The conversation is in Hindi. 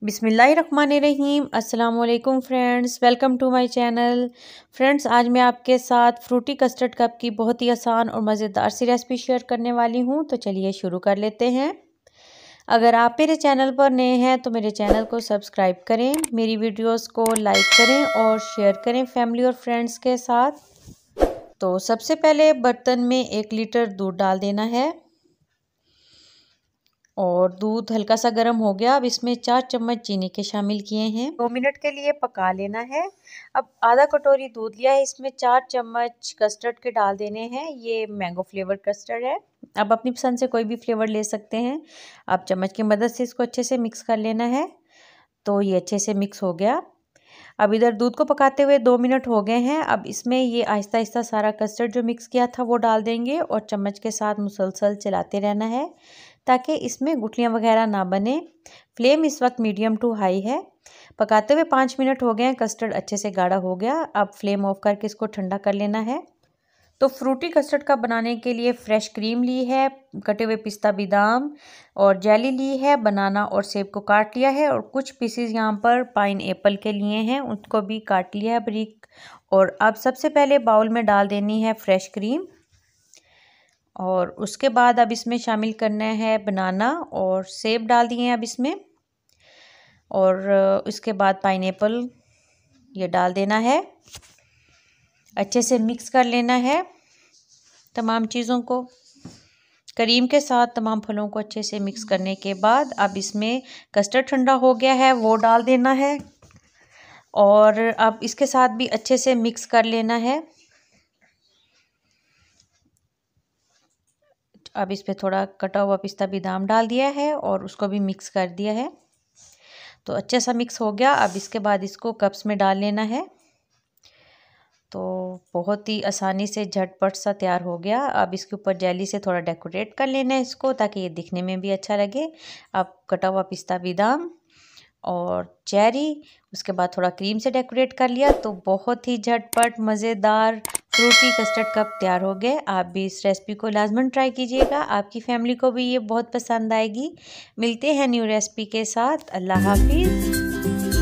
बिस्मिल्लाहिर्रहमानिर्रहीम। अस्सलाम वालेकुम friends, welcome to my channel. Friends, आज मैं आपके साथ फ्रूटी कस्टर्ड कप की बहुत ही आसान और मज़ेदार सी रेसिपी शेयर करने वाली हूँ। तो चलिए शुरू कर लेते हैं। अगर आप मेरे चैनल पर नए हैं तो मेरे चैनल को सब्सक्राइब करें, मेरी वीडियोस को लाइक करें और शेयर करें फैमिली और फ्रेंड्स के साथ। तो सबसे पहले बर्तन में 1 लीटर दूध डाल देना है और दूध हल्का सा गर्म हो गया। अब इसमें 4 चम्मच चीनी के शामिल किए हैं। 2 मिनट के लिए पका लेना है। अब आधा कटोरी दूध लिया है, इसमें 4 चम्मच कस्टर्ड के डाल देने हैं। ये मैंगो फ्लेवर कस्टर्ड है। अब अपनी पसंद से कोई भी फ्लेवर ले सकते हैं। अब चम्मच की मदद से इसको अच्छे से मिक्स कर लेना है। तो ये अच्छे से मिक्स हो गया। अब इधर दूध को पकाते हुए 2 मिनट हो गए हैं। अब इसमें ये आहिस्ता आहिस्ता सारा कस्टर्ड जो मिक्स किया था वो डाल देंगे और चम्मच के साथ मुसलसल चलाते रहना है ताकि इसमें गुठलियाँ वगैरह ना बने। फ्लेम इस वक्त मीडियम टू हाई है। पकाते हुए 5 मिनट हो गए हैं, कस्टर्ड अच्छे से गाढ़ा हो गया। अब फ्लेम ऑफ करके इसको ठंडा कर लेना है। तो फ्रूटी कस्टर्ड का बनाने के लिए फ्रेश क्रीम ली है, कटे हुए पिस्ता बादाम और जेली ली है, बनाना और सेब को काट लिया है और कुछ पीसेस यहाँ पर पाइन एप्पल के लिए हैं, उसको भी काट लिया है बारीक। और अब सबसे पहले बाउल में डाल देनी है फ्रेश क्रीम और उसके बाद अब इसमें शामिल करना है बनाना और सेब डाल दिए हैं अब इसमें। और उसके बाद पाइनएप्पल ये डाल देना है। अच्छे से मिक्स कर लेना है तमाम चीज़ों को। क्रीम के साथ तमाम फलों को अच्छे से मिक्स करने के बाद अब इसमें कस्टर्ड ठंडा हो गया है वो डाल देना है और अब इसके साथ भी अच्छे से मिक्स कर लेना है। अब इस पे थोड़ा कटा हुआ पिस्ता बादाम डाल दिया है और उसको भी मिक्स कर दिया है। तो अच्छे सा मिक्स हो गया। अब इसके बाद इसको कप्स में डाल लेना है। तो बहुत ही आसानी से झटपट सा तैयार हो गया। अब इसके ऊपर जेली से थोड़ा डेकोरेट कर लेना है इसको ताकि ये दिखने में भी अच्छा लगे। अब कटा हुआ पिस्ता बादाम और चेरी, उसके बाद थोड़ा क्रीम से डेकोरेट कर लिया। तो बहुत ही झटपट मज़ेदार फ्रूटी कस्टर्ड कप तैयार हो गए। आप भी इस रेसिपी को लाजमन ट्राई कीजिएगा, आपकी फैमिली को भी ये बहुत पसंद आएगी। मिलते हैं न्यू रेसिपी के साथ। अल्लाह हाफिज़।